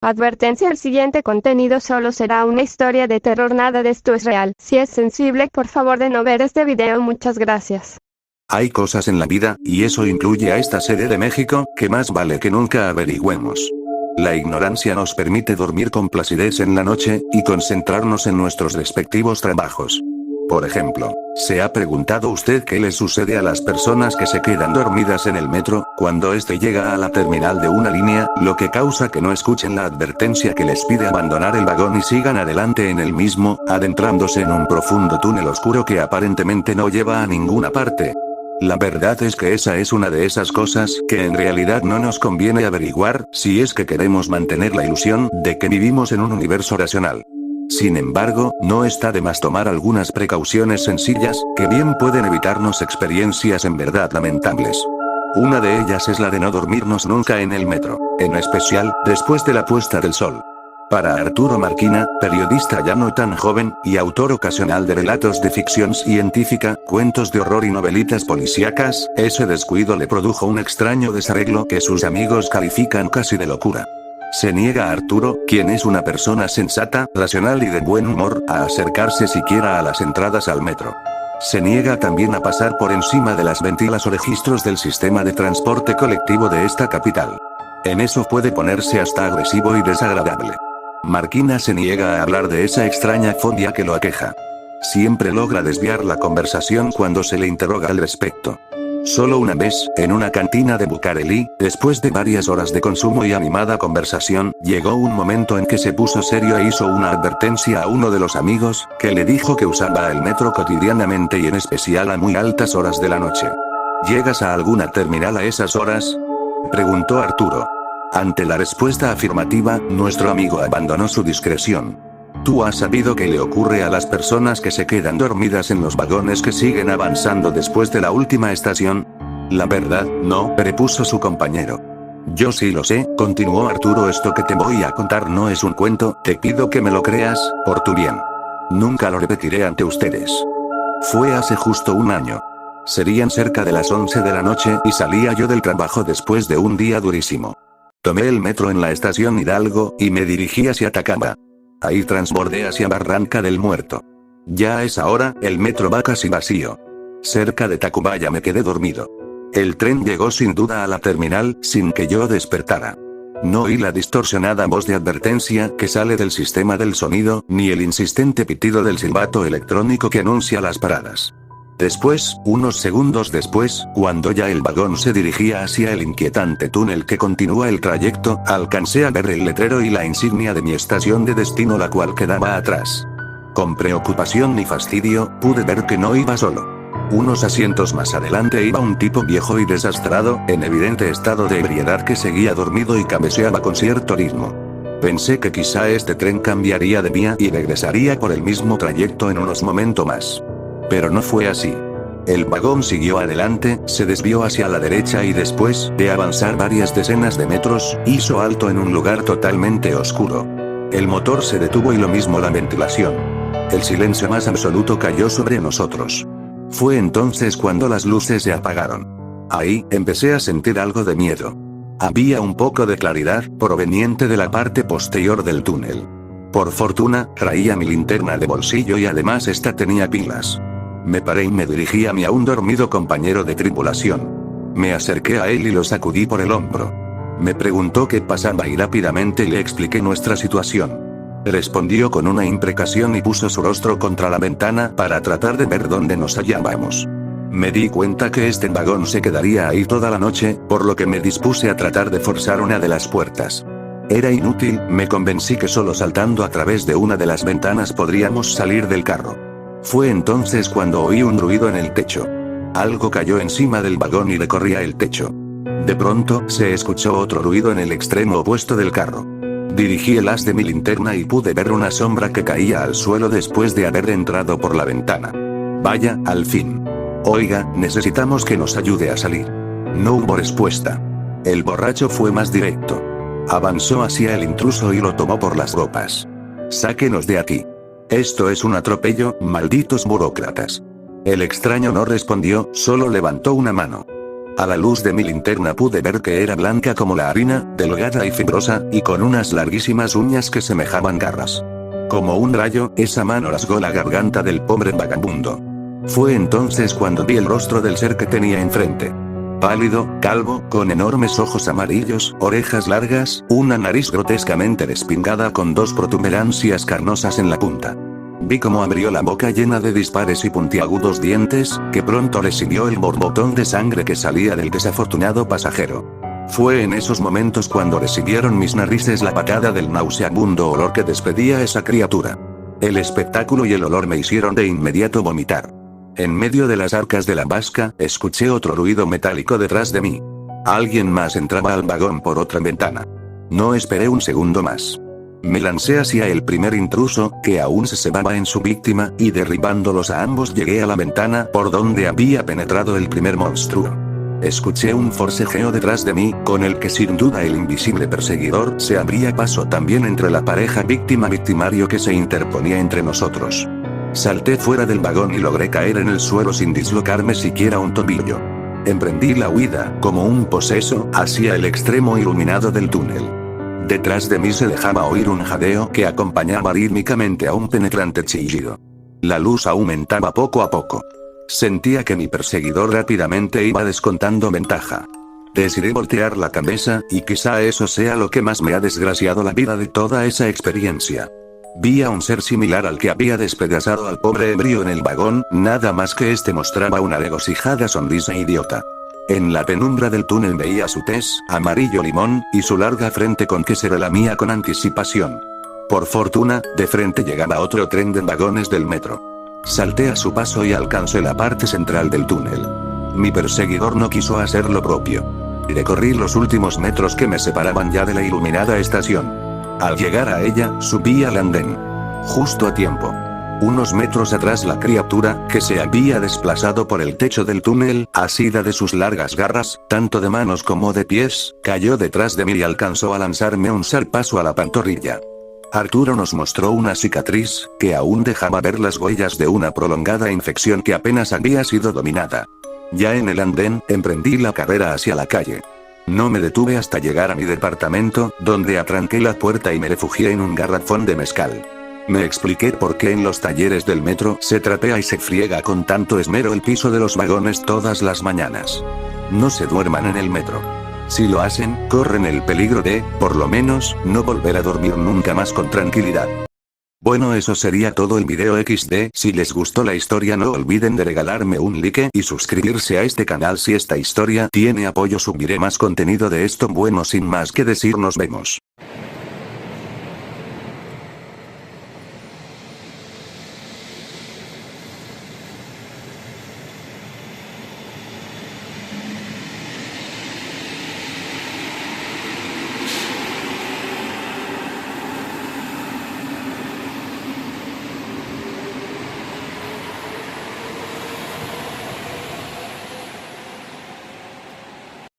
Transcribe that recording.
Advertencia: el siguiente contenido solo será una historia de terror, nada de esto es real. Si es sensible, por favor de no ver este video, muchas gracias. Hay cosas en la vida, y eso incluye a esta sede de México, que más vale que nunca averigüemos. La ignorancia nos permite dormir con placidez en la noche, y concentrarnos en nuestros respectivos trabajos. Por ejemplo, ¿se ha preguntado usted qué le sucede a las personas que se quedan dormidas en el metro, cuando éste llega a la terminal de una línea, lo que causa que no escuchen la advertencia que les pide abandonar el vagón y sigan adelante en el mismo, adentrándose en un profundo túnel oscuro que aparentemente no lleva a ninguna parte? La verdad es que esa es una de esas cosas que en realidad no nos conviene averiguar, si es que queremos mantener la ilusión de que vivimos en un universo racional. Sin embargo, no está de más tomar algunas precauciones sencillas, que bien pueden evitarnos experiencias en verdad lamentables. Una de ellas es la de no dormirnos nunca en el metro, en especial, después de la puesta del sol. Para Arturo Marquina, periodista ya no tan joven, y autor ocasional de relatos de ficción científica, cuentos de horror y novelitas policíacas, ese descuido le produjo un extraño desarreglo que sus amigos califican casi de locura. Se niega a Arturo, quien es una persona sensata, racional y de buen humor, a acercarse siquiera a las entradas al metro. Se niega también a pasar por encima de las ventilas o registros del sistema de transporte colectivo de esta capital. En eso puede ponerse hasta agresivo y desagradable. Marquina se niega a hablar de esa extraña fobia que lo aqueja. Siempre logra desviar la conversación cuando se le interroga al respecto. Solo una vez, en una cantina de Bucareli, después de varias horas de consumo y animada conversación, llegó un momento en que se puso serio e hizo una advertencia a uno de los amigos, que le dijo que usaba el metro cotidianamente y en especial a muy altas horas de la noche. ¿Llegas a alguna terminal a esas horas?, preguntó Arturo. Ante la respuesta afirmativa, nuestro amigo abandonó su discreción. ¿Tú has sabido qué le ocurre a las personas que se quedan dormidas en los vagones que siguen avanzando después de la última estación? La verdad, no, repuso su compañero. Yo sí lo sé, continuó Arturo, esto que te voy a contar no es un cuento, te pido que me lo creas, por tu bien. Nunca lo repetiré ante ustedes. Fue hace justo un año. Serían cerca de las 11 de la noche y salía yo del trabajo después de un día durísimo. Tomé el metro en la estación Hidalgo, y me dirigí hacia Tacamba. Ahí transbordé hacia Barranca del Muerto. Ya a esa hora, el metro va casi vacío. Cerca de Tacubaya me quedé dormido. El tren llegó sin duda a la terminal, sin que yo despertara. No oí la distorsionada voz de advertencia que sale del sistema del sonido, ni el insistente pitido del silbato electrónico que anuncia las paradas. Después, unos segundos después, cuando ya el vagón se dirigía hacia el inquietante túnel que continúa el trayecto, alcancé a ver el letrero y la insignia de mi estación de destino, la cual quedaba atrás. Con preocupación y fastidio, pude ver que no iba solo. Unos asientos más adelante iba un tipo viejo y desastrado, en evidente estado de ebriedad, que seguía dormido y cabeceaba con cierto ritmo. Pensé que quizá este tren cambiaría de vía y regresaría por el mismo trayecto en unos momentos más. Pero no fue así. El vagón siguió adelante, se desvió hacia la derecha y después de avanzar varias decenas de metros, hizo alto en un lugar totalmente oscuro. El motor se detuvo y lo mismo la ventilación. El silencio más absoluto cayó sobre nosotros. Fue entonces cuando las luces se apagaron. Ahí, empecé a sentir algo de miedo. Había un poco de claridad, proveniente de la parte posterior del túnel. Por fortuna, traía mi linterna de bolsillo y además esta tenía pilas. Me paré y me dirigí a mi aún dormido compañero de tripulación. Me acerqué a él y lo sacudí por el hombro. Me preguntó qué pasaba y rápidamente le expliqué nuestra situación. Respondió con una imprecación y puso su rostro contra la ventana para tratar de ver dónde nos hallábamos. Me di cuenta que este vagón se quedaría ahí toda la noche, por lo que me dispuse a tratar de forzar una de las puertas. Era inútil, me convencí que solo saltando a través de una de las ventanas podríamos salir del carro. Fue entonces cuando oí un ruido en el techo. Algo cayó encima del vagón y recorría el techo. De pronto, se escuchó otro ruido en el extremo opuesto del carro. Dirigí el haz de mi linterna y pude ver una sombra que caía al suelo después de haber entrado por la ventana. Vaya, al fin. Oiga, necesitamos que nos ayude a salir. No hubo respuesta. El borracho fue más directo. Avanzó hacia el intruso y lo tomó por las ropas. Sáquenos de aquí. Esto es un atropello, malditos burócratas. El extraño no respondió, solo levantó una mano. A la luz de mi linterna pude ver que era blanca como la harina, delgada y fibrosa, y con unas larguísimas uñas que semejaban garras. Como un rayo, esa mano rasgó la garganta del pobre vagabundo. Fue entonces cuando vi el rostro del ser que tenía enfrente. Pálido, calvo, con enormes ojos amarillos, orejas largas, una nariz grotescamente respingada con dos protuberancias carnosas en la punta. Vi cómo abrió la boca llena de dispares y puntiagudos dientes, que pronto le siguió el borbotón de sangre que salía del desafortunado pasajero. Fue en esos momentos cuando recibieron mis narices la patada del nauseabundo olor que despedía esa criatura. El espectáculo y el olor me hicieron de inmediato vomitar. En medio de las arcas de la vasca, escuché otro ruido metálico detrás de mí. Alguien más entraba al vagón por otra ventana. No esperé un segundo más. Me lancé hacia el primer intruso, que aún se cebaba en su víctima, y derribándolos a ambos llegué a la ventana por donde había penetrado el primer monstruo. Escuché un forcejeo detrás de mí, con el que sin duda el invisible perseguidor se abría paso también entre la pareja víctima-victimario que se interponía entre nosotros. Salté fuera del vagón y logré caer en el suelo sin dislocarme siquiera un tobillo. Emprendí la huida, como un poseso, hacia el extremo iluminado del túnel. Detrás de mí se dejaba oír un jadeo que acompañaba rítmicamente a un penetrante chillido. La luz aumentaba poco a poco. Sentía que mi perseguidor rápidamente iba descontando ventaja. Decidí voltear la cabeza, y quizá eso sea lo que más me ha desgraciado la vida de toda esa experiencia. Vi a un ser similar al que había despedazado al pobre ebrio en el vagón, nada más que este mostraba una regocijada sonrisa idiota. En la penumbra del túnel veía su tez, amarillo limón, y su larga frente con que se relamía con anticipación. Por fortuna, de frente llegaba otro tren de vagones del metro. Salté a su paso y alcancé la parte central del túnel. Mi perseguidor no quiso hacer lo propio. Recorrí los últimos metros que me separaban ya de la iluminada estación. Al llegar a ella, subí al andén. Justo a tiempo. Unos metros atrás la criatura, que se había desplazado por el techo del túnel, asida de sus largas garras, tanto de manos como de pies, cayó detrás de mí y alcanzó a lanzarme un zarpazo a la pantorrilla. Arturo nos mostró una cicatriz, que aún dejaba ver las huellas de una prolongada infección que apenas había sido dominada. Ya en el andén, emprendí la carrera hacia la calle. No me detuve hasta llegar a mi departamento, donde atranqué la puerta y me refugié en un garrafón de mezcal. Me expliqué por qué en los talleres del metro se trapea y se friega con tanto esmero el piso de los vagones todas las mañanas. No se duerman en el metro. Si lo hacen, corren el peligro de, por lo menos, no volver a dormir nunca más con tranquilidad. Bueno, eso sería todo el video XD. Si les gustó la historia no olviden de regalarme un like y suscribirse a este canal si esta historia tiene apoyo. Subiré más contenido de esto. Bueno, sin más que decir, nos vemos.